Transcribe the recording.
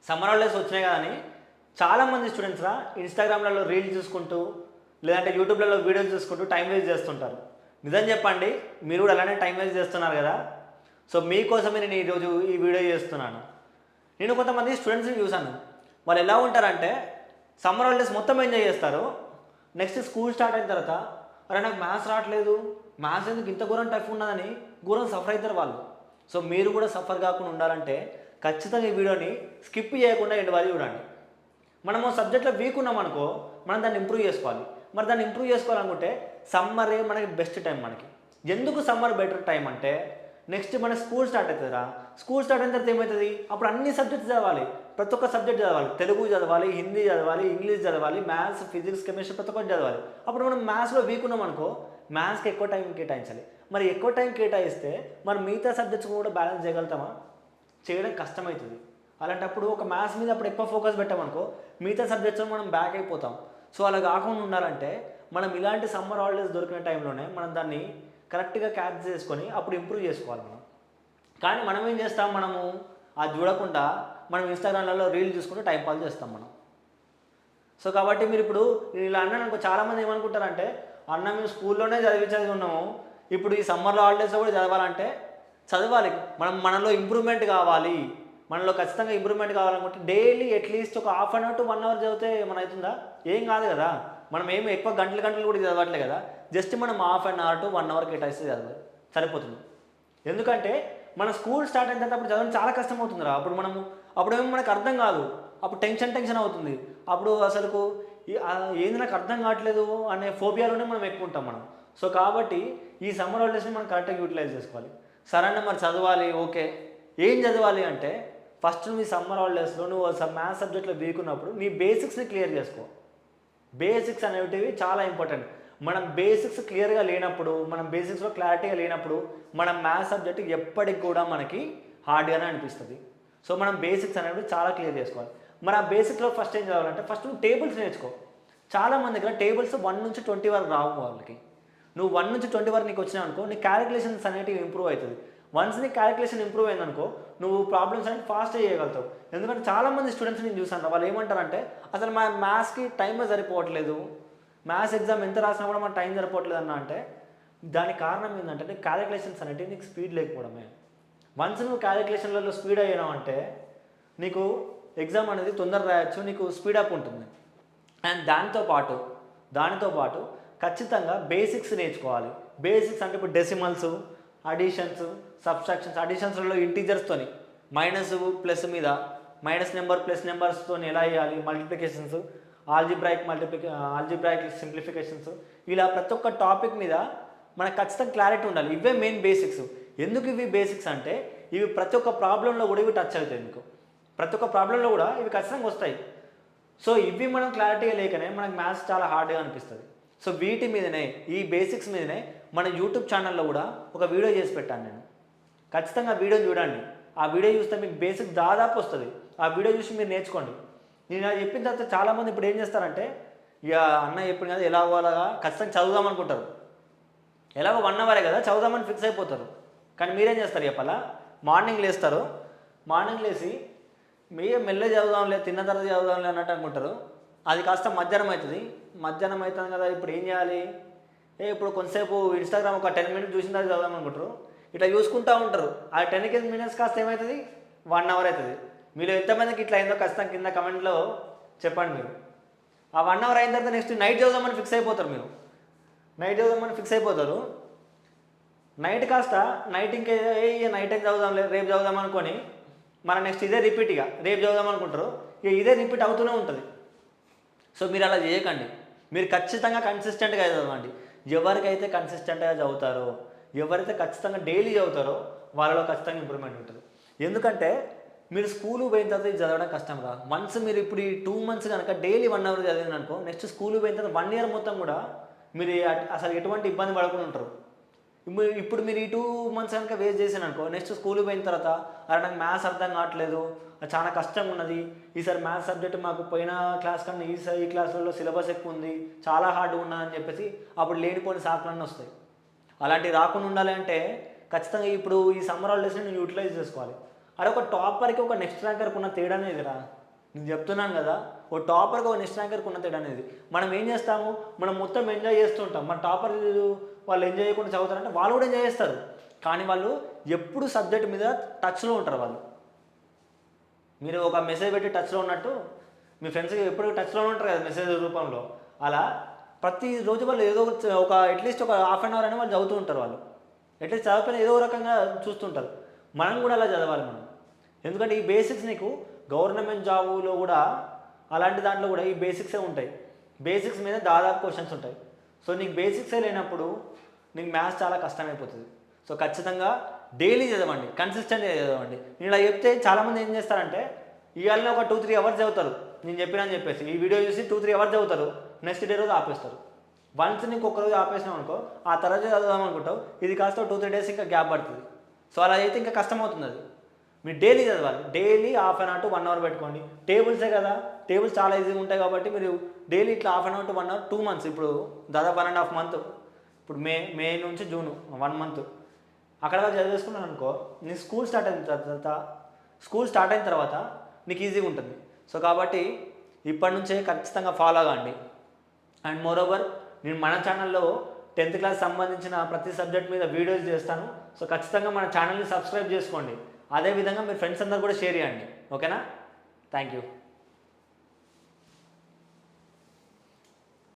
Summer holidays వచ్చినాయి కానీ చాలామంది స్టూడెంట్స్ ఇన్స్టాగ్రామ్లలో రీల్స్ చూసుకుంటూ లేదంటే యూట్యూబ్లలో వీడియోస్ చూసుకుంటూ టైం వేస్ట్ చేస్తుంటారు. నిజం చెప్పండి, మీరు కూడా అలానే టైం వేస్ట్ చేస్తున్నారు కదా. సో మీకోసమే నేను ఈరోజు ఈ వీడియో చేస్తున్నాను. నేను కొంతమంది స్టూడెంట్స్ని చూశాను. వాళ్ళు ఎలా ఉంటారంటే సమ్మర్ హాలిడేస్ మొత్తం ఎంజాయ్ చేస్తారు. నెక్స్ట్ స్కూల్ స్టార్ట్ అయిన తర్వాత అరే నాకు మ్యాథ్స్ రావట్లేదు, మ్యాథ్స్ ఎందుకు ఇంత ఘోరం టఫ్ ఉన్నదని ఘోరం సఫర్ అవుతారు వాళ్ళు. సో మీరు కూడా సఫర్ కాకుండా ఉండాలంటే ఖచ్చితంగా ఈ వీడియోని స్కిప్ చేయకుండా ఎండ్ వరకు చూడండి. మనము సబ్జెక్ట్లో వీక్ ఉన్నామనుకో మనం దాన్ని ఇంప్రూవ్ చేసుకోవాలి. మరి దాన్ని ఇంప్రూవ్ చేసుకోవాలనుకుంటే సమ్మరే మనకి బెస్ట్ టైం. మనకి ఎందుకు సమ్మర్ బెటర్ టైం అంటే నెక్స్ట్ మన స్కూల్ స్టార్ట్ అవుతుందిరా. స్కూల్ స్టార్ట్ అయిన తర్వాత ఏమవుతుంది, అప్పుడు అన్ని సబ్జెక్ట్స్ చదవాలి. ప్రతి ఒక్క సబ్జెక్ట్ చదవాలి. తెలుగు చదవాలి, హిందీ చదవాలి, ఇంగ్లీష్ చదవాలి, మ్యాథ్స్, ఫిజిక్స్, కెమిస్ట్రీ ప్రతి ఒక్కటి చదవాలి. అప్పుడు మనం మ్యాథ్స్లో వీక్ ఉన్నాం అనుకో మ్యాథ్స్కి ఎక్కువ టైం కేటాయించాలి. మరి ఎక్కువ టైం కేటాయిస్తే మరి మిగతా సబ్జెక్ట్స్ కూడా బ్యాలెన్స్ చేయగలుగుతామా? చేయడం కష్టమవుతుంది. అలాంటప్పుడు ఒక మ్యాథ్స్ మీద అప్పుడు ఎక్కువ ఫోకస్ పెట్టామనుకో మిగతా సబ్జెక్ట్స్ మనం బ్యాక్ అయిపోతాం. సో అలా కాకుండా ఉండాలంటే మనం ఇలాంటి సమ్మర్ హాలిడేస్ దొరికిన టైంలోనే మనం దాన్ని కరెక్ట్గా క్యాచ్ చేసుకొని అప్పుడు ఇంప్రూవ్ చేసుకోవాలి మనం. కానీ మనం ఏం చేస్తాం, మనము అది చూడకుండా మనం ఇన్స్టాగ్రామ్లలో రీల్ చూసుకుంటూ టైం పాస్ చేస్తాం మనం. సో కాబట్టి మీరు ఇప్పుడు ఇలా అన్నాను, చాలామంది ఏమనుకుంటారంటే అన్న మేము స్కూల్లోనే చదివి ఉన్నాము, ఇప్పుడు ఈ సమ్మర్లో హాలిడేస్లో కూడా చదవాలంటే చదవాలి. మనలో ఇంప్రూవ్మెంట్ కావాలి. మనలో ఖచ్చితంగా ఇంప్రూవ్మెంట్ కావాలనుకుంటే డైలీ అట్లీస్ట్ ఒక half an hour to 1 hour చదివితే ఏమైనా అవుతుందా? ఏం కాదు కదా. మనం ఏమి ఎక్కువ గంటలు కూడా చదవట్లేదు కదా. జస్ట్ మనం half an hour to 1 hour కేటాయిస్తే చదవాలి, సరిపోతుంది. ఎందుకంటే మన స్కూల్ స్టార్ట్ అయిన తర్వాత అప్పుడు చదవడం చాలా కష్టం అవుతుందిరా. అప్పుడేమో మనకు అర్థం కాదు. అప్పుడు టెన్షన్ అవుతుంది. అప్పుడు అసలుకు ఏంది నాకు అర్థం కావట్లేదు అనే ఫోబియాలోనే మనం ఎక్కువ ఉంటాం మనం. సో కాబట్టి ఈ సమ్మర్ హాలిడేస్ని మనం కరెక్ట్గా యూటిలైజ్ చేసుకోవాలి. సరే అన్న మరి చదవాలి, ఓకే. ఏం చదవాలి అంటే ఫస్ట్ మీ సమ్మర్ హాలిడేస్లో నువ్వు మ్యాథ్స్ సబ్జెక్ట్లో వీక్ ఉన్నప్పుడు నీ బేసిక్స్ని క్లియర్ చేసుకో. బేసిక్స్ అనేటివి చాలా ఇంపార్టెంట్. మనం బేసిక్స్ క్లియర్గా లేనప్పుడు, మనం బేసిక్స్లో క్లారిటీగా లేనప్పుడు మనం మ్యాథ్స్ సబ్జెక్ట్ ఎప్పటికి కూడా మనకి హార్డ్గానే అనిపిస్తుంది. సో మనం బేసిక్స్ అనేవి చాలా క్లియర్ చేసుకోవాలి. మరి ఆ బేసిక్లో ఫస్ట్ ఏం చదవాలంటే ఫస్ట్ నువ్వు టేబుల్స్ నేర్చుకో. చాలామంది దగ్గర టేబుల్స్ 1 నుంచి 20 వరకు రావు వాళ్ళకి. నువ్వు 1 నుంచి 20 వరకు నీకు వచ్చినావు అనుకో నీ క్యాలిక్యులేషన్స్ అనేటివి ఇంప్రూవ్ అవుతుంది. వన్స్ నీ క్యాలిక్యులేషన్ ఇంప్రూవ్ అయిందనుకో నువ్వు ప్రాబ్లమ్స్ అనేది ఫాస్ట్గా చేయగలుగుతావు. ఎందుకంటే చాలామంది స్టూడెంట్స్ నేను చూసాను, వాళ్ళు ఏమంటారంటే అసలు మా మ్యాథ్స్కి టైమే సరిపోవట్లేదు, మ్యాథ్స్ ఎగ్జామ్ ఎంత రాసినా కూడా మన టైం సరిపోవట్లేదు అన్న అంటే దానికి కారణం ఏంటంటే నీకు క్యాలిక్యులేషన్స్ అనేవి నీకు స్పీడ్ లేకపోవడమే. వన్స్ నువ్వు క్యాలిక్యులేషన్లలో స్పీడ్ అయ్యావు అంటే నీకు ఎగ్జామ్ అనేది తొందరగా రాయొచ్చు, నీకు స్పీడప్ ఉంటుంది. అండ్ దానితో పాటు ఖచ్చితంగా బేసిక్స్ నేర్చుకోవాలి. బేసిక్స్ అంటే ఇప్పుడు డెసిమల్స్, అడిషన్స్, సబ్స్ట్రాక్షన్స్. అడిషన్స్లో ఇంటీజర్స్తోని మైనస్ ప్లస్ మీద మైనస్ నెంబర్ ప్లస్ నెంబర్స్తో ఎలా వేయాలి, మల్టిప్లికేషన్స్, ఆల్జిబ్రాయిక్ సింప్లిఫికేషన్స్, ఇలా ప్రతి ఒక్క టాపిక్ మీద మనకు ఖచ్చితంగా క్లారిటీ ఉండాలి. ఇవే మెయిన్ బేసిక్స్. ఎందుకు ఇవి బేసిక్స్ అంటే ఇవి ప్రతి ఒక్క ప్రాబ్లంలో కూడా ఇవి టచ్ అవుతాయి. మీకు ప్రతి ఒక్క ప్రాబ్లంలో కూడా ఇవి ఖచ్చితంగా వస్తాయి. సో ఇవి మనం క్లారిటీగా లేకనే మనకు మ్యాథ్స్ చాలా హార్డ్గా అనిపిస్తుంది. సో వీటి మీదనే, ఈ బేసిక్స్ మీదనే మన యూట్యూబ్ ఛానల్లో కూడా ఒక వీడియో చేసి పెట్టాను నేను. ఖచ్చితంగా వీడియో చూడండి. ఆ వీడియో చూస్తే మీకు బేసిక్ దాదాపు వస్తుంది. ఆ వీడియో చూసి మీరు నేర్చుకోండి. నేను అది చెప్పిన తర్వాత చాలామంది ఇప్పుడు ఏం చేస్తారంటే ఇక అన్న చెప్పిన కదా ఎలా అవ్వాలగా ఖచ్చితంగా చదువుదాం అనుకుంటారు. ఎలాగో 1 అవరే కదా చదువుదామని ఫిక్స్ అయిపోతారు. కానీ మీరేం చేస్తారు చెప్పాలా, మార్నింగ్ లేచి మీరే మెల్లగా చదువుదాంలే, తిన్న తర్వాత చదువుదాంలే అన్నట్టు అనుకుంటారు. అది కాస్త మధ్యాహ్నం అవుతుంది కదా. ఇప్పుడు ఏం చేయాలి, ఇప్పుడు కొంతసేపు ఇన్స్టాగ్రామ్ ఒక 10 మినిట్స్ చూసిన తర్వాత చదువుదాం అనుకుంటారు. ఇట్లా చూసుకుంటూ ఉంటారు. ఆ 10 మినిట్స్ కాస్త ఏమవుతుంది, 1 అవర్ అవుతుంది. మీరు ఎంతమందికి ఇట్లా అయిందో ఖచ్చితంగా కింద కమెంట్లో చెప్పండి. మీరు ఆ 1 అవర్ అయిన తర్వాత నెక్స్ట్ నైట్ చదువుదామని ఫిక్స్ అయిపోతారు. నైట్ కాస్త నైట్ నైట్ ఏం చదువుదాంలే, రేపు చదువుదాం అనుకొని మన నెక్స్ట్ ఇదే రిపీట్, ఇక రేపు చదువుదాం అనుకుంటారు. ఇక ఇదే రిపీట్ అవుతూనే ఉంటుంది. సో మీరు అలా చేయకండి. మీరు ఖచ్చితంగా కన్సిస్టెంట్గా చదవండి. ఎవరికైతే కన్సిస్టెంట్గా చదువుతారో, ఎవరైతే ఖచ్చితంగా డైలీ చదువుతారో వాళ్ళలో ఖచ్చితంగా ఇంప్రూవ్మెంట్ ఉంటుంది. ఎందుకంటే మీరు స్కూల్ పోయిన తర్వాత ఇది చదవడం కష్టం రా. వన్స్ మీరు ఇప్పుడు ఈ 2 months కనుక డైలీ 1 అవర్ చదివింది అనుకో నెక్స్ట్ స్కూల్ పోయిన తర్వాత 1 year మొత్తం కూడా మీరు అసలు ఎటువంటి ఇబ్బంది పడకుండా ఉంటారు. ఇప్పుడు మీరు ఈ 2 months కనుక వేస్ట్ చేసాను అనుకో నెక్స్ట్ స్కూల్ పోయిన తర్వాత అరే నాకు మ్యాథ్స్ అర్థం కావట్లేదు, చాలా కష్టంగా ఉన్నది, ఈసారి మ్యాథ్స్ సబ్జెక్ట్ మాకు పోయిన క్లాస్ కన్నా ఈ క్లాసులలో సిలబస్ ఎక్కువ ఉంది, చాలా హార్డ్ ఉన్నదని చెప్పేసి అప్పుడు లేనిపోయిన సాకులన్నీ వస్తాయి. అలాంటివి రాకుండా ఉండాలి అంటే ఖచ్చితంగా ఇప్పుడు ఈ సమ్మర్ హాలిడేస్ని నేను యూటిలైజ్ చేసుకోవాలి. అరే ఒక టాపర్కి ఒక నెక్స్ట్ ర్యాంకర్కి ఉన్న తేడా అనేదిరా. నేను చెప్తున్నాను కదా, ఓ టాపర్కి ఒక నెక్స్ట్ ర్యాంకర్కి ఉన్న తేడా అనేది. మనం ఏం చేస్తాము, మనం మొత్తం ఎంజాయ్ చేస్తుంటాం. మన టాపర్ వాళ్ళు ఎంజాయ్ చేయకుండా చదువుతారంటే వాళ్ళు కూడా ఎంజాయ్ చేస్తారు, కానీ వాళ్ళు ఎప్పుడు సబ్జెక్ట్ మీద టచ్లో ఉంటారు. వాళ్ళు మీరు ఒక మెసేజ్ పెట్టి టచ్లో ఉన్నట్టు మీ ఫ్రెండ్స్కి ఎప్పుడు టచ్లో ఉంటారు కదా మెసేజ్ రూపంలో. అలా ప్రతిరోజు వాళ్ళు ఏదో ఒక అట్లీస్ట్ ఒక హాఫ్ అన్ అవర్ అని వాళ్ళు చదువుతూ ఉంటారు. వాళ్ళు అట్లీస్ట్ చదవకపోయినా ఏదో రకంగా చూస్తుంటారు. మనం కూడా అలా చదవాలి మనం. ఎందుకంటే ఈ బేసిక్స్ నీకు గవర్నమెంట్ జాబులో కూడా అలాంటి దాంట్లో కూడా ఈ బేసిక్సే ఉంటాయి. బేసిక్స్ మీద దాదాపు క్వశ్చన్స్ ఉంటాయి. సో నీకు బేసిక్సే లేనప్పుడు నీకు మ్యాథ్స్ చాలా కష్టమైపోతుంది. సో ఖచ్చితంగా డైలీ చదవండి, కన్సిస్టెంట్గా చదవండి. నేను ఇలా చెప్తే చాలామంది ఏం చేస్తారంటే ఇవాళ ఒక 2-3 అవర్స్ చదువుతారు, నేను చెప్పినా అని చెప్పేసి ఈ వీడియో చూసి 2-3 అవర్స్ చదువుతారు, నెక్స్ట్ డే రోజు ఆపేస్తారు. వన్స్ నీకు ఒక్కరోజు ఆపేసినాం అనుకో, ఆ తర్వాత చదువుదాం అనుకుంటావు, ఇది కాస్త 2-3 డేస్ ఇంకా గ్యాప్ పడుతుంది. సో అలా అయితే ఇంకా కష్టమవుతుంది. అది మీరు డైలీ చదవాలి. Daily half an hour to 1 hour పెట్టుకోండి. టేబుల్సే కదా, టేబుల్స్ చాలా ఈజీగా ఉంటాయి కాబట్టి మీరు డైలీ ఇట్లా half an hour to 1 hour 2 months, ఇప్పుడు దాదాపు 1.5 మంత్, ఇప్పుడు మే నుంచి జూన్ 1 మంత్ అక్కడ వరకు చదివేసుకున్నాను అనుకో, నీ స్కూల్ స్టార్ట్ అయిన తర్వాత నీకు ఈజీగా ఉంటుంది. సో కాబట్టి ఇప్పటి నుంచే ఖచ్చితంగా ఫాలో కాండి. అండ్ మోరోవర్ నేను మన ఛానల్లో 10th క్లాస్ సంబంధించిన ప్రతి సబ్జెక్ట్ మీద వీడియోస్ చేస్తాను. సో ఖచ్చితంగా మన ఛానల్ని సబ్స్క్రైబ్ చేసుకోండి. అదేవిధంగా మీ ఫ్రెండ్స్ అందరూ కూడా షేర్ చేయండి. ఓకేనా? Thank you.